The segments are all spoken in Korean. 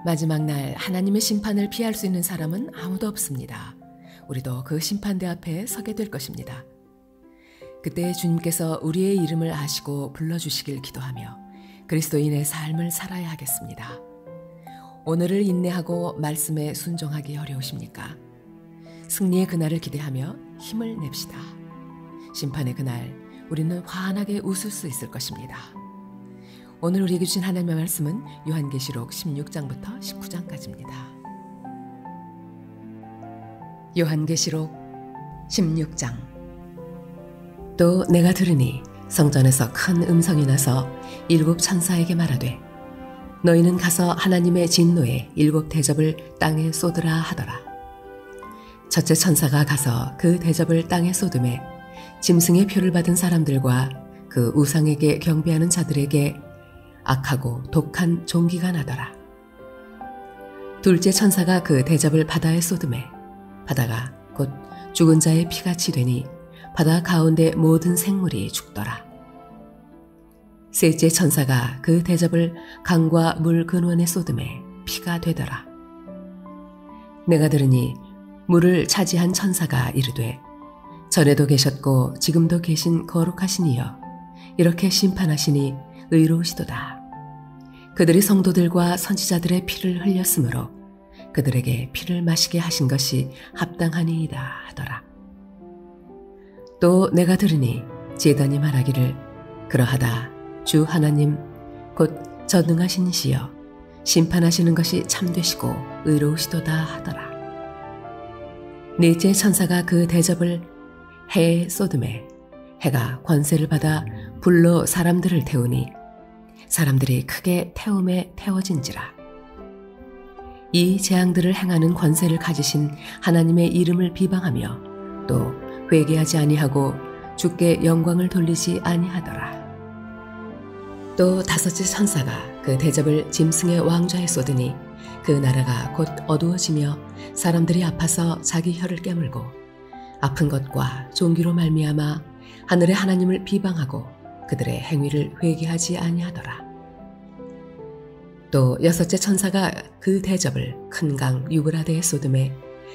마지막 날 하나님의 심판을 피할 수 있는 사람은 아무도 없습니다. 우리도 그 심판대 앞에 서게 될 것입니다. 그때 주님께서 우리의 이름을 아시고 불러주시길 기도하며 그리스도인의 삶을 살아야 하겠습니다. 오늘을 인내하고 말씀에 순종하기 어려우십니까? 승리의 그날을 기대하며 힘을 냅시다. 심판의 그날 우리는 환하게 웃을 수 있을 것입니다. 오늘 우리에게 주신 하나님의 말씀은 요한계시록 16장부터 19장까지입니다. 요한계시록 16장. 또 내가 들으니 성전에서 큰 음성이 나서 일곱 천사에게 말하되 너희는 가서 하나님의 진노의 일곱 대접을 땅에 쏟으라 하더라. 첫째 천사가 가서 그 대접을 땅에 쏟음에 짐승의 표를 받은 사람들과 그 우상에게 경배하는 자들에게 악하고 독한 종기가 나더라. 둘째 천사가 그 대접을 바다에 쏟음에 바다가 곧 죽은 자의 피같이 되니 바다 가운데 모든 생물이 죽더라. 셋째 천사가 그 대접을 강과 물 근원에 쏟음에 피가 되더라. 내가 들으니 물을 차지한 천사가 이르되 전에도 계셨고 지금도 계신 거룩하신 이여 이렇게 심판하시니 의로우시도다. 그들이 성도들과 선지자들의 피를 흘렸으므로 그들에게 피를 마시게 하신 것이 합당하니이다 하더라. 또 내가 들으니 제단이 말하기를 그러하다 주 하나님 곧 전능하신 이시여 심판하시는 것이 참되시고 의로우시도다 하더라. 넷째 천사가 그 대접을 해에 쏟음에 해가 권세를 받아 불로 사람들을 태우니 사람들이 크게 태움에 태워진지라. 이 재앙들을 행하는 권세를 가지신 하나님의 이름을 비방하며 또 회개하지 아니하고 주께 영광을 돌리지 아니하더라. 또 다섯째 천사가 그 대접을 짐승의 왕좌에 쏟으니 그 나라가 곧 어두워지며 사람들이 아파서 자기 혀를 깨물고 아픈 것과 종기로 말미암아 하늘의 하나님을 비방하고 그들의 행위를 회개하지 아니하더라. 또 여섯째 천사가 그 대접을 큰 강 유브라데에 쏟음에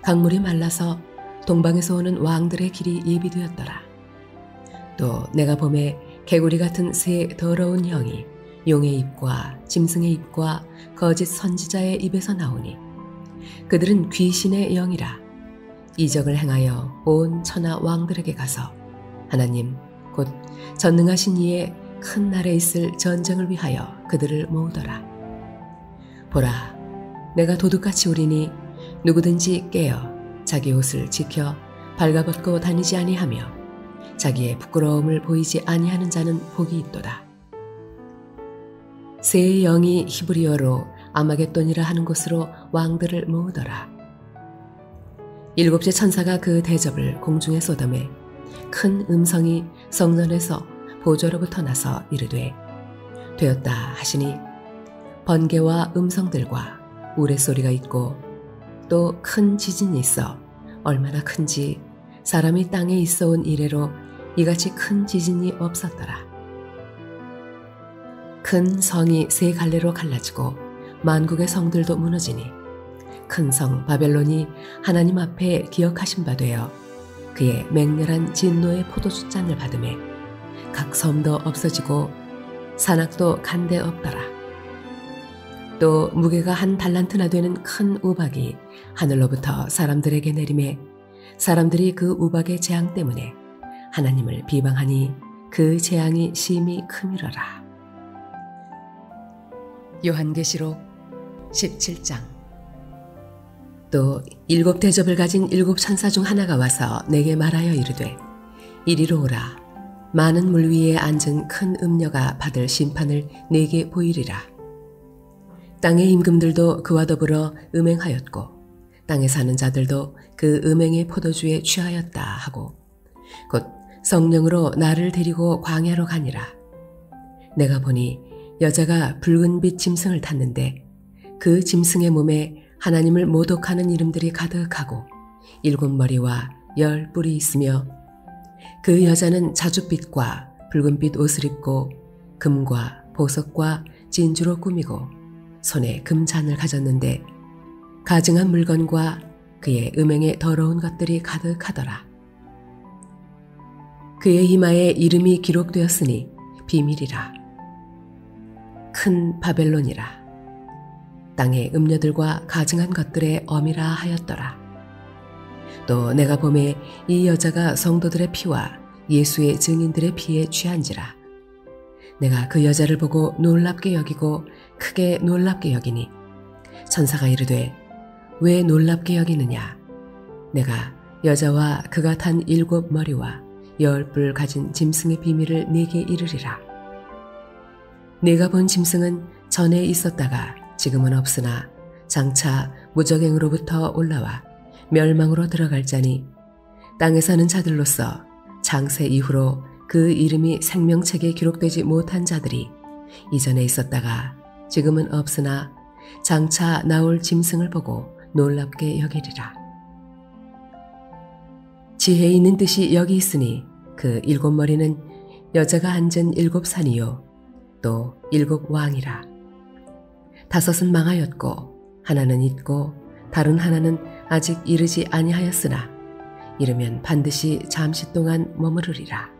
강물이 말라서 동방에서 오는 왕들의 길이 예비되었더라. 또 내가 보매 개구리 같은 새 더러운 영이 용의 입과 짐승의 입과 거짓 선지자의 입에서 나오니 그들은 귀신의 영이라. 이적을 행하여 온 천하 왕들에게 가서 하나님 곧 전능하신 이의 큰 날에 있을 전쟁을 위하여 그들을 모으더라. 보라, 내가 도둑같이 오리니 누구든지 깨어 자기 옷을 지켜 발가벗고 다니지 아니하며 자기의 부끄러움을 보이지 아니하는 자는 복이 있도다. 새 영이 히브리어로 아마겟돈이라 하는 곳으로 왕들을 모으더라. 일곱째 천사가 그 대접을 공중에 쏟음에 큰 음성이 성전에서 보좌로부터 나서 이르되 되었다 하시니 번개와 음성들과 우레소리가 있고 또 큰 지진이 있어 얼마나 큰지 사람이 땅에 있어 온 이래로 이같이 큰 지진이 없었더라. 큰 성이 세 갈래로 갈라지고 만국의 성들도 무너지니 큰 성 바벨론이 하나님 앞에 기억하신 바 되어 그의 맹렬한 진노의 포도주잔을 받음에 각 섬도 없어지고 산악도 간데 없더라. 또 무게가 한 달란트나 되는 큰 우박이 하늘로부터 사람들에게 내림에 사람들이 그 우박의 재앙 때문에 하나님을 비방하니 그 재앙이 심히 크미러라. 요한계시록 17장. 또 일곱 대접을 가진 일곱 천사 중 하나가 와서 내게 말하여 이르되 이리로 오라. 많은 물 위에 앉은 큰 음녀가 받을 심판을 내게 보이리라. 땅의 임금들도 그와 더불어 음행하였고 땅에 사는 자들도 그 음행의 포도주에 취하였다 하고 곧 성령으로 나를 데리고 광야로 가니라. 내가 보니 여자가 붉은 빛 짐승을 탔는데 그 짐승의 몸에 하나님을 모독하는 이름들이 가득하고 일곱 머리와 열 뿔이 있으며 그 여자는 자줏빛과 붉은빛 옷을 입고 금과 보석과 진주로 꾸미고 손에 금잔을 가졌는데 가증한 물건과 그의 음행에 더러운 것들이 가득하더라. 그의 이마에 이름이 기록되었으니 비밀이라. 큰 바벨론이라. 땅의 음녀들과 가증한 것들의 엄이라 하였더라. 또 내가 보매 이 여자가 성도들의 피와 예수의 증인들의 피에 취한지라. 내가 그 여자를 보고 놀랍게 여기고 크게 놀랍게 여기니 천사가 이르되 왜 놀랍게 여기느냐. 내가 여자와 그가 탄 7머리와 10뿔 가진 짐승의 비밀을 네게 이르리라. 네가 본 짐승은 전에 있었다가 지금은 없으나 장차 무적행으로부터 올라와 멸망으로 들어갈 자니 땅에 사는 자들로서 장세 이후로 그 이름이 생명책에 기록되지 못한 자들이 이전에 있었다가 지금은 없으나 장차 나올 짐승을 보고 놀랍게 여기리라. 지혜 있는 뜻이 여기 있으니 그 7머리는 여자가 앉은 7산이요 또 7왕이라. 5은 망하였고 하나는 있고 다른 하나는 아직 이르지 아니하였으나 이르면 반드시 잠시 동안 머무르리라.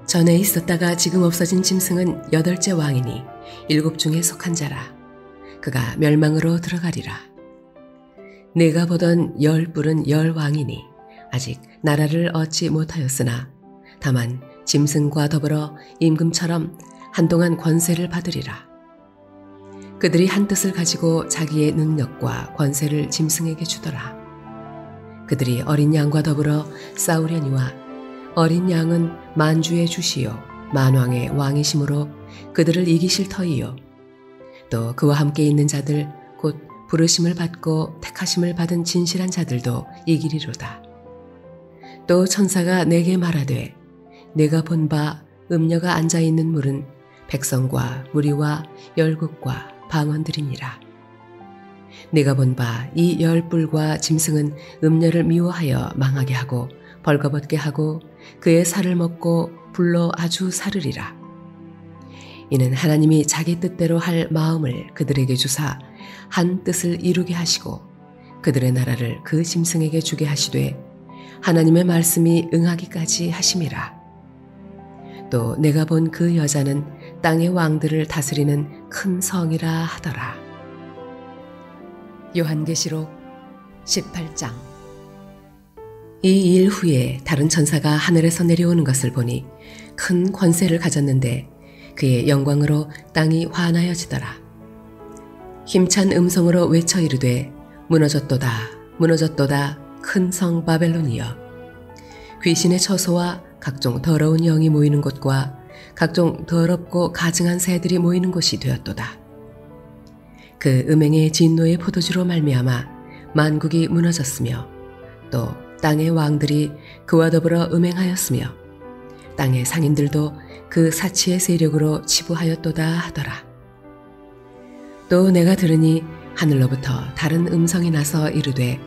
전에 있었다가 지금 없어진 짐승은 8째 왕이니 7 중에 속한 자라. 그가 멸망으로 들어가리라. 내가 보던 10뿔은 10왕이니 아직 나라를 얻지 못하였으나 다만 짐승과 더불어 임금처럼 한동안 권세를 받으리라. 그들이 한 뜻을 가지고 자기의 능력과 권세를 짐승에게 주더라. 그들이 어린 양과 더불어 싸우려니와 어린 양은 만주의 주시요 만왕의 왕이심으로 그들을 이기실 터이요 또 그와 함께 있는 자들 곧 부르심을 받고 택하심을 받은 진실한 자들도 이기리로다. 또 천사가 내게 말하되 내가 본 바 음녀가 앉아있는 물은 백성과 무리와 열국과 방언들이니라. 내가 본 바 이 10뿔과 짐승은 음녀를 미워하여 망하게 하고 벌거벗게 하고 그의 살을 먹고 불로 아주 사르리라. 이는 하나님이 자기 뜻대로 할 마음을 그들에게 주사 한 뜻을 이루게 하시고 그들의 나라를 그 짐승에게 주게 하시되 하나님의 말씀이 응하기까지 하심이라. 또 내가 본 그 여자는 땅의 왕들을 다스리는 큰 성이라 하더라. 요한계시록 18장. 이 일 후에 다른 천사가 하늘에서 내려오는 것을 보니 큰 권세를 가졌는데 그의 영광으로 땅이 환하여지더라. 힘찬 음성으로 외쳐 이르되 무너졌도다 무너졌도다 큰 성 바벨론이여. 귀신의 처소와 각종 더러운 영이 모이는 곳과 각종 더럽고 가증한 새들이 모이는 곳이 되었도다. 그 음행의 진노의 포도주로 말미암아 만국이 무너졌으며 또 땅의 왕들이 그와 더불어 음행하였으며 땅의 상인들도 그 사치의 세력으로 치부하였도다 하더라. 또 내가 들으니 하늘로부터 다른 음성이 나서 이르되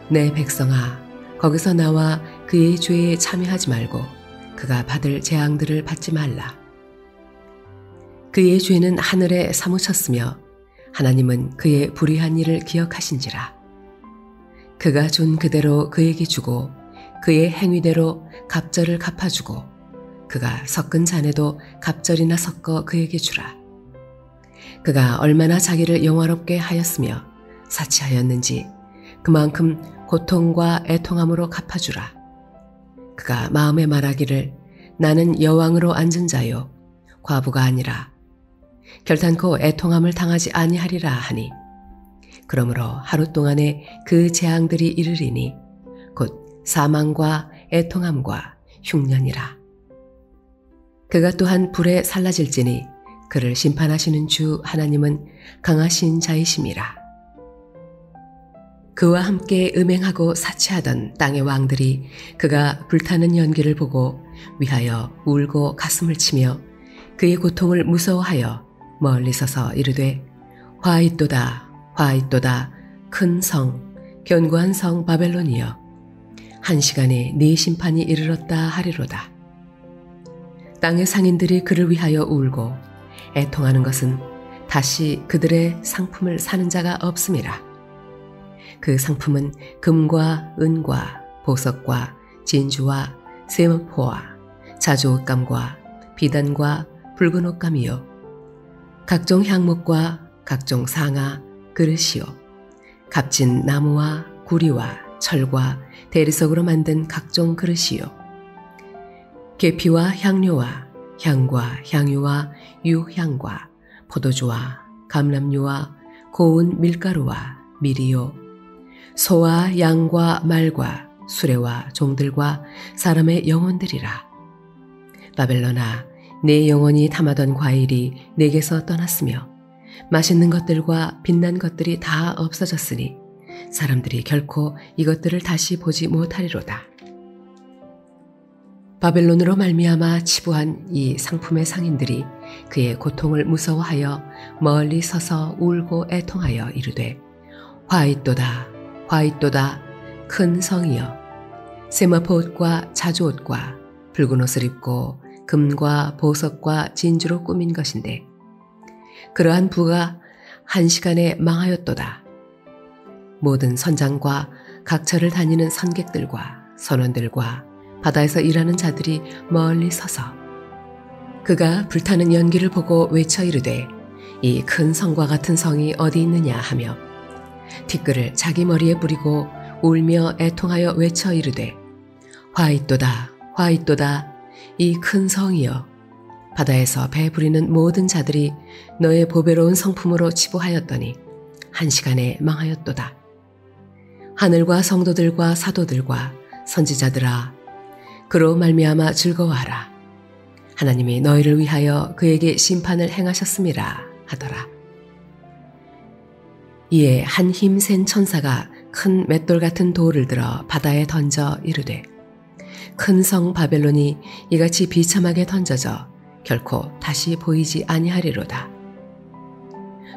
내 백성아 거기서 나와 그의 죄에 참여하지 말고 그가 받을 재앙들을 받지 말라. 그의 죄는 하늘에 사무쳤으며 하나님은 그의 불의한 일을 기억하신지라. 그가 준 그대로 그에게 주고 그의 행위대로 갑절을 갚아주고 그가 섞은 잔에도 갑절이나 섞어 그에게 주라. 그가 얼마나 자기를 영화롭게 하였으며 사치하였는지 그만큼 고통과 애통함으로 갚아주라. 그가 마음에 말하기를 나는 여왕으로 앉은 자요 과부가 아니라 결단코 애통함을 당하지 아니하리라 하니 그러므로 하루 동안에 그 재앙들이 이르리니 곧 사망과 애통함과 흉년이라. 그가 또한 불에 살라질지니 그를 심판하시는 주 하나님은 강하신 자이심이라. 그와 함께 음행하고 사치하던 땅의 왕들이 그가 불타는 연기를 보고 위하여 울고 가슴을 치며 그의 고통을 무서워하여 멀리 서서 이르되 화 있도다 화 있도다 큰 성 견고한 성 바벨론이여 한 시간에 네 심판이 이르렀다 하리로다. 땅의 상인들이 그를 위하여 울고 애통하는 것은 다시 그들의 상품을 사는 자가 없음이라. 그 상품은 금과 은과 보석과 진주와 세마포와 자주옷감과 비단과 붉은 옷감이요 각종 향목과 각종 상아 그릇이요 값진 나무와 구리와 철과 대리석으로 만든 각종 그릇이요 계피와 향료와 향과 향유와 유향과 포도주와 감람유와 고운 밀가루와 밀이요 소와 양과 말과 수레와 종들과 사람의 영혼들이라. 바벨론아, 내 영혼이 탐하던 과일이 내게서 떠났으며 맛있는 것들과 빛난 것들이 다 없어졌으니 사람들이 결코 이것들을 다시 보지 못하리로다. 바벨론으로 말미암아 치부한 이 상품의 상인들이 그의 고통을 무서워하여 멀리 서서 울고 애통하여 이르되 화 있도다 화 있도다 큰 성이여 세마포옷과 자주옷과 붉은 옷을 입고 금과 보석과 진주로 꾸민 것인데 그러한 부가 한 시간에 망하였도다. 모든 선장과 각처를 다니는 선객들과 선원들과 바다에서 일하는 자들이 멀리 서서 그가 불타는 연기를 보고 외쳐 이르되 이 큰 성과 같은 성이 어디 있느냐 하며 티끌을 자기 머리에 뿌리고 울며 애통하여 외쳐 이르되 화 있도다 화 있도다 이 큰 성이여 바다에서 배 부리는 모든 자들이 너의 보배로운 성품으로 치부하였더니 한 시간에 망하였도다. 하늘과 성도들과 사도들과 선지자들아 그로 말미암아 즐거워하라. 하나님이 너희를 위하여 그에게 심판을 행하셨음이라 하더라. 이에 한 힘센 천사가 큰 맷돌 같은 돌을 들어 바다에 던져 이르되 큰 성 바벨론이 이같이 비참하게 던져져 결코 다시 보이지 아니하리로다.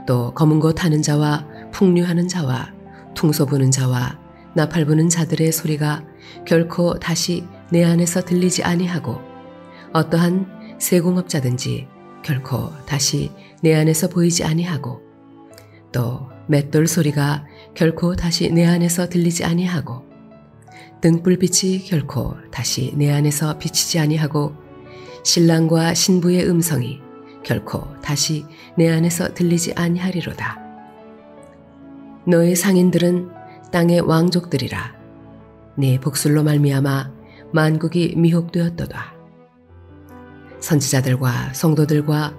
또 검은 곳 하는 자와 풍류하는 자와 퉁소 부는 자와 나팔 부는 자들의 소리가 결코 다시 내 안에서 들리지 아니하고 어떠한 세공업자든지 결코 다시 내 안에서 보이지 아니하고 또 맷돌 소리가 결코 다시 내 안에서 들리지 아니하고 등불빛이 결코 다시 내 안에서 비치지 아니하고 신랑과 신부의 음성이 결코 다시 내 안에서 들리지 아니하리로다. 너의 상인들은 땅의 왕족들이라. 네 복술로 말미암아 만국이 미혹되었도다. 선지자들과 성도들과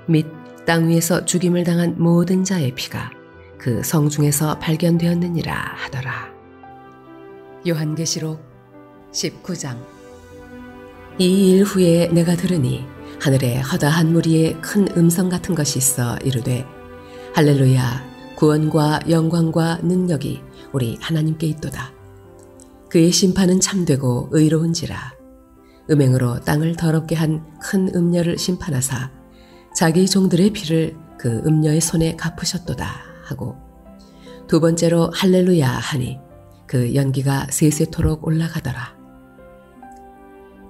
및 땅 위에서 죽임을 당한 모든 자의 피가 그 성 중에서 발견되었느니라 하더라. 요한계시록 19장. 이 일 후에 내가 들으니 하늘에 허다한 무리에 큰 음성 같은 것이 있어 이르되 할렐루야 구원과 영광과 능력이 우리 하나님께 있도다. 그의 심판은 참되고 의로운지라. 음행으로 땅을 더럽게 한 큰 음녀를 심판하사 자기 종들의 피를 그 음녀의 손에 갚으셨도다 하고 두 번째로 할렐루야 하니 그 연기가 세세토록 올라가더라.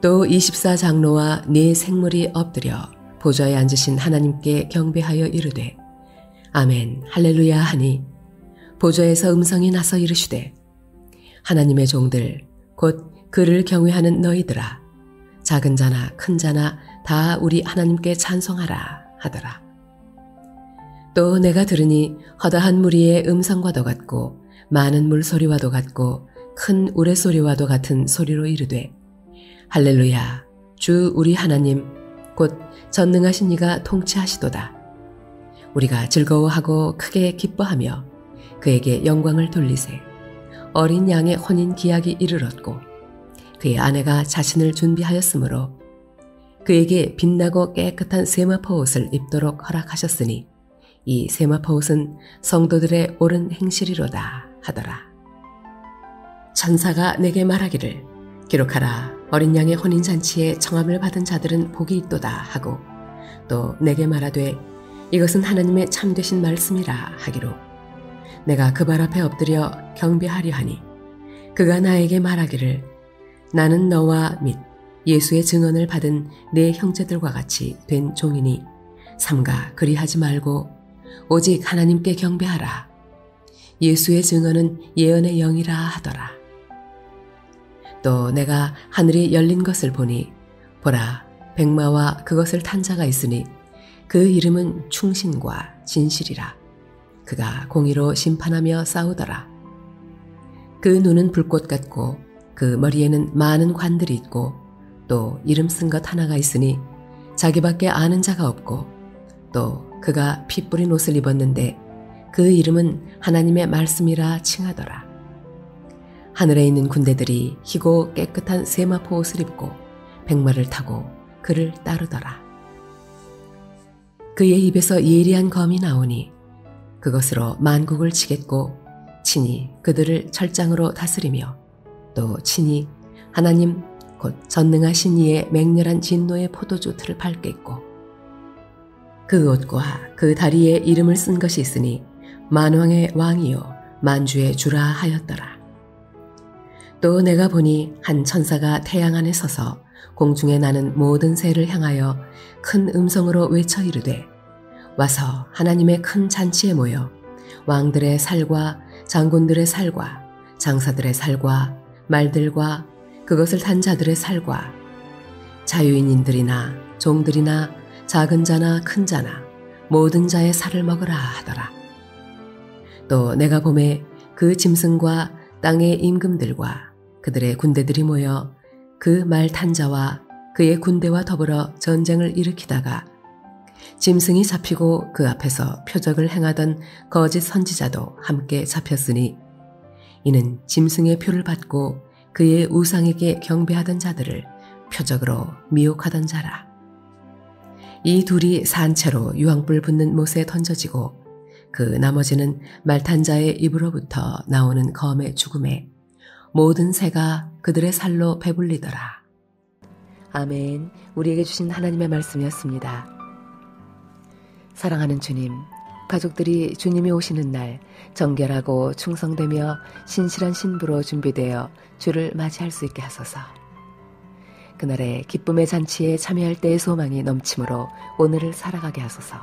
또 24장로와 네 생물이 엎드려 보좌에 앉으신 하나님께 경배하여 이르되 아멘 할렐루야 하니 보좌에서 음성이 나서 이르시되 하나님의 종들 곧 그를 경외하는 너희들아 작은 자나 큰 자나 다 우리 하나님께 찬송하라 하더라. 또 내가 들으니 허다한 무리의 음성과도 같고 많은 물소리와도 같고 큰 우레소리와도 같은 소리로 이르되 할렐루야 주 우리 하나님 곧 전능하신 이가 통치하시도다. 우리가 즐거워하고 크게 기뻐하며 그에게 영광을 돌리세. 어린 양의 혼인 기약이 이르렀고 그의 아내가 자신을 준비하였으므로 그에게 빛나고 깨끗한 세마포 옷을 입도록 허락하셨으니 이 세마포 옷은 성도들의 옳은 행실이로다 하더라. 천사가 내게 말하기를 기록하라. 어린 양의 혼인잔치에 청함을 받은 자들은 복이 있도다 하고 또 내게 말하되 이것은 하나님의 참되신 말씀이라 하기로 내가 그 발 앞에 엎드려 경배하려 하니 그가 나에게 말하기를 나는 너와 및 예수의 증언을 받은 내 형제들과 같이 된 종이니 삼가 그리하지 말고 오직 하나님께 경배하라. 예수의 증언은 예언의 영이라 하더라. 또 내가 하늘이 열린 것을 보니 보라, 백마와 그것을 탄 자가 있으니 그 이름은 충신과 진실이라. 그가 공의로 심판하며 싸우더라. 그 눈은 불꽃 같고 그 머리에는 많은 관들이 있고 또 이름 쓴 것 하나가 있으니 자기밖에 아는 자가 없고 또 그가 피 뿌린 옷을 입었는데 그 이름은 하나님의 말씀이라 칭하더라. 하늘에 있는 군대들이 희고 깨끗한 세마포 옷을 입고 백마를 타고 그를 따르더라. 그의 입에서 예리한 검이 나오니 그것으로 만국을 치겠고 친히 그들을 철장으로 다스리며 또 친히 하나님 곧 전능하신 이의 맹렬한 진노의 포도주 틀을 밟겠고 그 옷과 그 다리에 이름을 쓴 것이 있으니 만왕의 왕이요 만주의 주라 하였더라. 또 내가 보니 한 천사가 태양 안에 서서 공중에 나는 모든 새를 향하여 큰 음성으로 외쳐 이르되 와서 하나님의 큰 잔치에 모여 왕들의 살과 장군들의 살과 장사들의 살과 말들과 그것을 탄 자들의 살과 자유인들이나 종들이나 작은 자나 큰 자나 모든 자의 살을 먹으라 하더라. 또 내가 보매 그 짐승과 땅의 임금들과 그들의 군대들이 모여 그 말 탄 자와 그의 군대와 더불어 전쟁을 일으키다가 짐승이 잡히고 그 앞에서 표적을 행하던 거짓 선지자도 함께 잡혔으니 이는 짐승의 표를 받고 그의 우상에게 경배하던 자들을 표적으로 미혹하던 자라. 이 둘이 산채로 유황불 붙는 못에 던져지고 그 나머지는 말 탄 자의 입으로부터 나오는 검의 죽음에 모든 새가 그들의 살로 배불리더라. 아멘. 우리에게 주신 하나님의 말씀이었습니다. 사랑하는 주님, 가족들이 주님이 오시는 날 정결하고 충성되며 신실한 신부로 준비되어 주를 맞이할 수 있게 하소서. 그날의 기쁨의 잔치에 참여할 때의 소망이 넘침으로 오늘을 살아가게 하소서.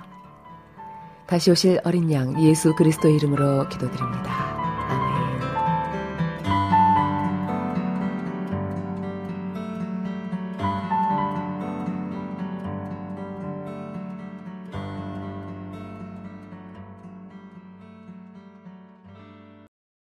다시 오실 어린 양 예수 그리스도의 이름으로 기도드립니다.